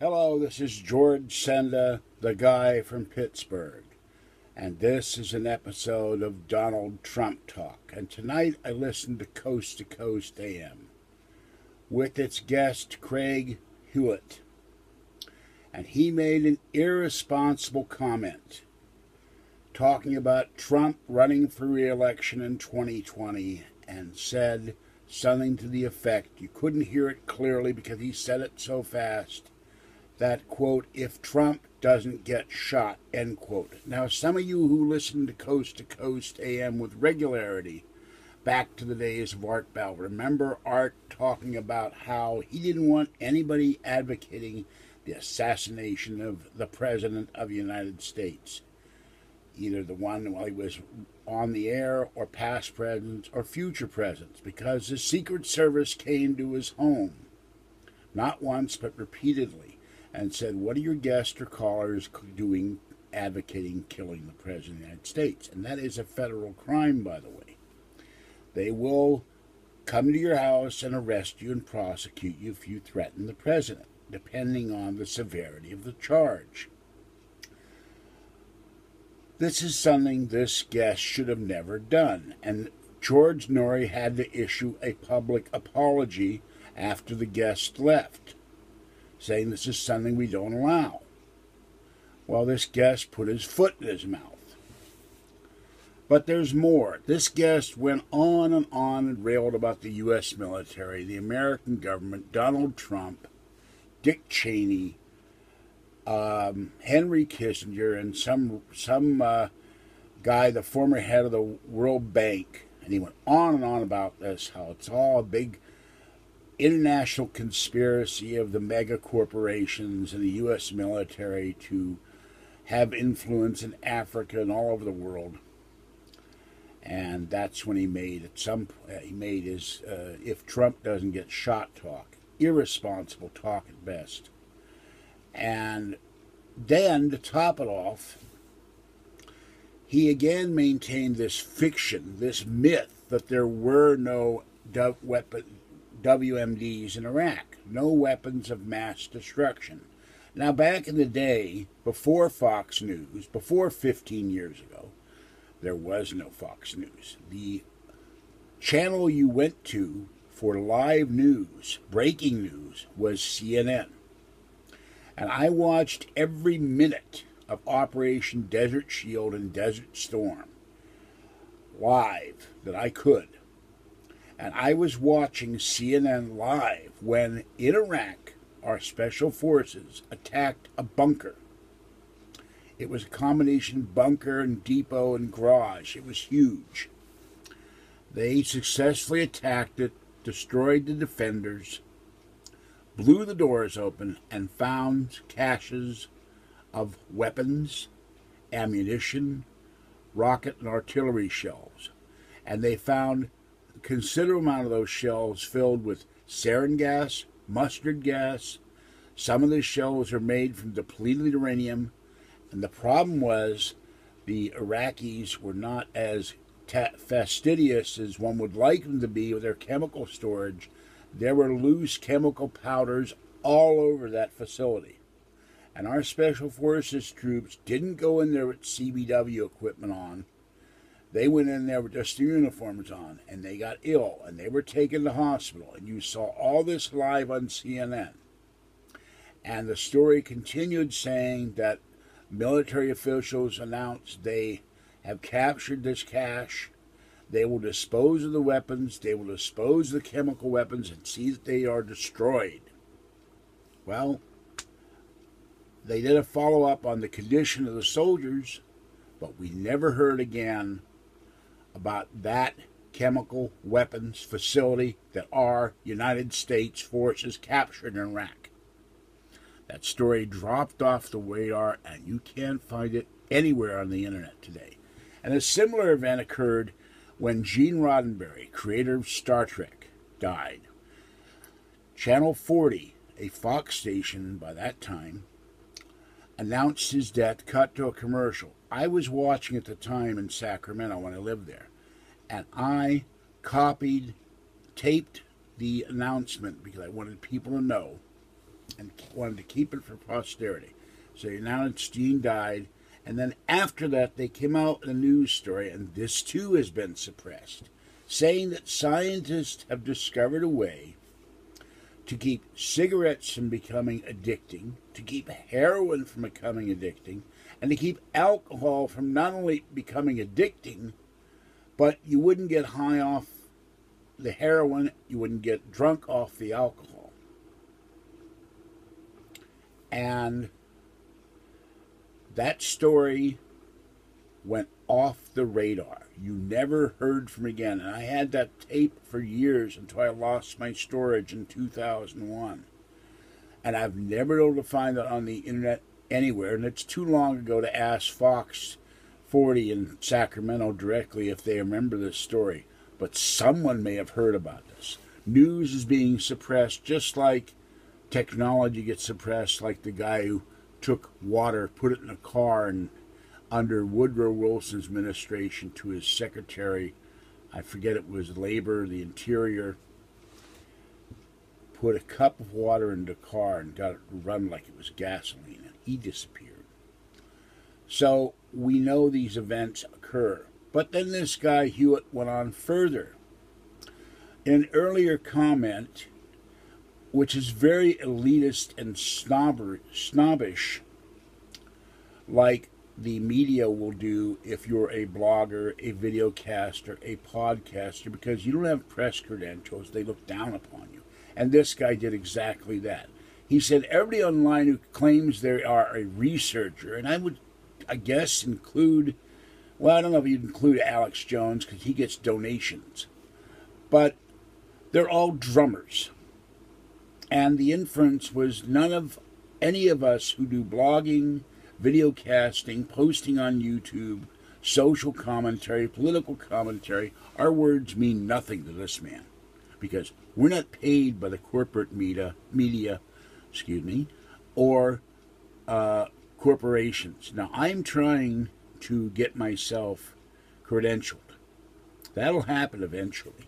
Hello, this is George Senda, the guy from Pittsburgh, and this is an episode of Donald Trump Talk. And tonight I listened to Coast AM with its guest Craig Hulit, and he made an irresponsible comment talking about Trump running for re-election in 2020 and said something to the effect, you couldn't hear it clearly because he said it so fast, that, quote, if Trump doesn't get shot, end quote. Now, some of you who listen to Coast AM with regularity, back to the days of Art Bell, remember Art talking about how he didn't want anybody advocating the assassination of the President of the United States, either the one while he was on the air or past presidents or future presidents, because the Secret Service came to his home, not once but repeatedly, and said, what are your guests or callers doing advocating killing the President of the United States? And that is a federal crime, by the way. They will come to your house and arrest you and prosecute you if you threaten the President, depending on the severity of the charge. This is something this guest should have never done, and George Norrie had to issue a public apology after the guest left, saying this is something we don't allow. Well, this guest put his foot in his mouth. But there's more. This guest went on and railed about the U.S. military, the American government, Donald Trump, Dick Cheney, Henry Kissinger, and some guy, the former head of the World Bank. And he went on and on about this, how it's all a big international conspiracy of the mega corporations and the U.S. military to have influence in Africa and all over the world. And that's when he made his if Trump doesn't get shot talk, irresponsible talk at best. And then to top it off, he again maintained this fiction, this myth that there were no WMDs in Iraq, no weapons of mass destruction. Now, back in the day, before Fox News, before 15 years ago, there was no Fox News. The channel you went to for live news, breaking news, was CNN. And I watched every minute of Operation Desert Shield and Desert Storm live that I could. And I was watching CNN live when, in Iraq, our special forces attacked a bunker. It was a combination bunker and depot and garage. It was huge. They successfully attacked it, destroyed the defenders, blew the doors open, and found caches of weapons, ammunition, rocket and artillery shells. And they found a considerable amount of those shells filled with sarin gas, mustard gas. Some of the shells are made from depleted uranium. And the problem was the Iraqis were not as fastidious as one would like them to be with their chemical storage. There were loose chemical powders all over that facility. And our Special Forces troops didn't go in there with CBW equipment on. They went in there with just their uniforms on, and they got ill, and they were taken to hospital. And you saw all this live on CNN. And the story continued saying that military officials announced they have captured this cache. They will dispose of the weapons. They will dispose of the chemical weapons and see that they are destroyed. Well, they did a follow-up on the condition of the soldiers, but we never heard again about that chemical weapons facility that our United States forces captured in Iraq. That story dropped off the radar, and you can't find it anywhere on the internet today. And a similar event occurred when Gene Roddenberry, creator of Star Trek, died. Channel 40, a Fox station by that time, announced his death, cut to a commercial. I was watching at the time in Sacramento when I lived there, and I taped the announcement because I wanted people to know and wanted to keep it for posterity. So now Gene died, and then after that they came out in a news story, and this too has been suppressed, saying that scientists have discovered a way to keep cigarettes from becoming addicting, to keep heroin from becoming addicting, and to keep alcohol from not only becoming addicting, but you wouldn't get high off the heroin, you wouldn't get drunk off the alcohol. And that story went off the radar. You never heard from again. And I had that tape for years until I lost my storage in 2001. And I've never been able to find it on the internet anywhere. And it's too long ago to ask Fox 40 in Sacramento directly if they remember this story. But someone may have heard about this. News is being suppressed just like technology gets suppressed, like the guy who took water, put it in a car, and under Woodrow Wilson's administration to his secretary, I forget it was Labor, the Interior, put a cup of water in the car and got it to run like it was gasoline, and he disappeared. So we know these events occur. But then this guy, Hulit, went on further. In an earlier comment, which is very elitist and snobbish, like the media will do if you're a blogger, a videocaster, a podcaster, because you don't have press credentials, they look down upon you. And this guy did exactly that. He said everybody online who claims they are a researcher, and I would, I guess, include, well, I don't know if you'd include Alex Jones because he gets donations, but they're all drummers. And the inference was none of any of us who do blogging, video casting, posting on YouTube, social commentary, political commentary, our words mean nothing to this man. Because we're not paid by the corporate media, or corporations. Now, I'm trying to get myself credentialed. That'll happen eventually.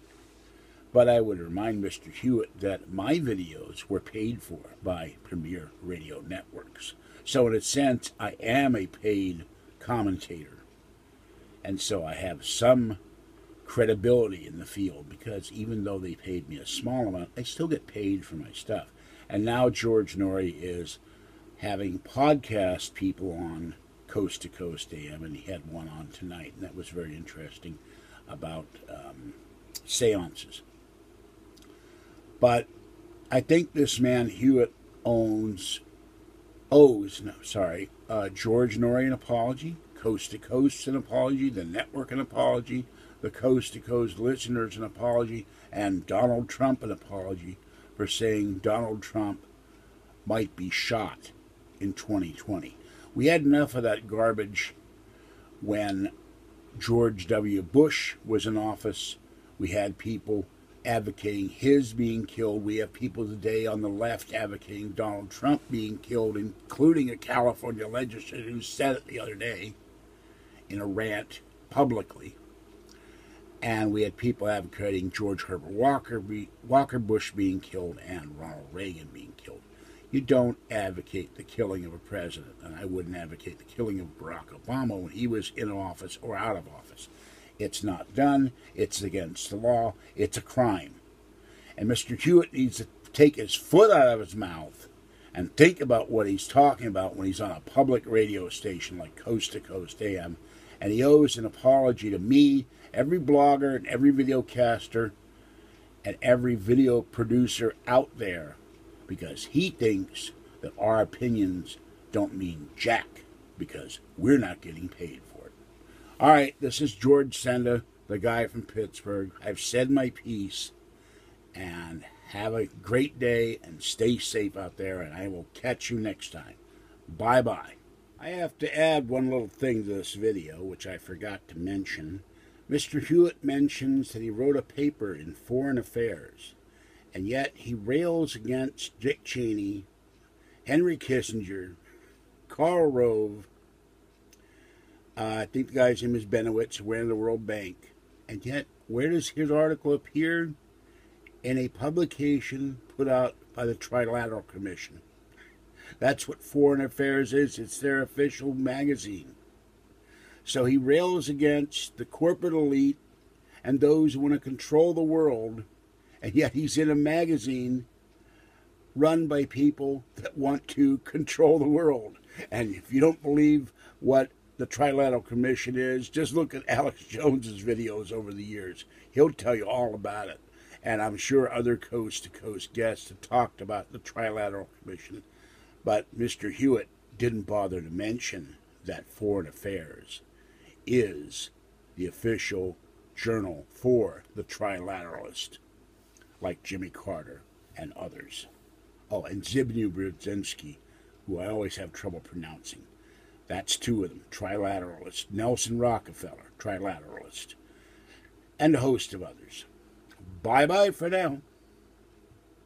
But I would remind Mr. Hulit that my videos were paid for by Premier Radio Networks. So in a sense, I am a paid commentator. And so I have some credibility in the field because even though they paid me a small amount, I still get paid for my stuff. And now George Norrie is having podcast people on Coast to Coast AM, and he had one on tonight, and that was very interesting about seances. But I think this man Hulit owes George Norrie an apology, Coast to Coast an apology, the network an apology, the Coast to Coast listeners an apology, and Donald Trump an apology for saying Donald Trump might be shot in 2020. We had enough of that garbage when George W. Bush was in office. We had people advocating his being killed. We have people today on the left advocating Donald Trump being killed, including a California legislator who said it the other day in a rant publicly. And we had people advocating George Herbert Walker Bush being killed and Ronald Reagan being killed. You don't advocate the killing of a president, and I wouldn't advocate the killing of Barack Obama when he was in office or out of office. It's not done. It's against the law. It's a crime. And Mr. Hulit needs to take his foot out of his mouth and think about what he's talking about when he's on a public radio station like Coast to Coast AM. And he owes an apology to me, every blogger and every videocaster and every video producer out there, because he thinks that our opinions don't mean jack because we're not getting paid for it. All right, this is George Senda, the guy from Pittsburgh. I've said my piece, and have a great day and stay safe out there, and I will catch you next time. Bye-bye. I have to add one little thing to this video, which I forgot to mention. Mr. Hulit mentions that he wrote a paper in Foreign Affairs, and yet he rails against Dick Cheney, Henry Kissinger, Karl Rove, I think the guy's name is Benowitz, who ran the World Bank. And yet, where does his article appear? In a publication put out by the Trilateral Commission. That's what Foreign Affairs is. It's their official magazine. So he rails against the corporate elite and those who want to control the world, and yet he's in a magazine run by people that want to control the world. And if you don't believe what the Trilateral Commission is, just look at Alex Jones's videos over the years. He'll tell you all about it. And I'm sure other coast-to-coast guests have talked about the Trilateral Commission. But Mr. Hulit didn't bother to mention that Foreign Affairs is the official journal for the Trilateralist, like Jimmy Carter and others. Oh, and Zbigniew Brzezinski, who I always have trouble pronouncing. That's two of them, Trilateralist. Nelson Rockefeller, Trilateralist. And a host of others. Bye-bye for now.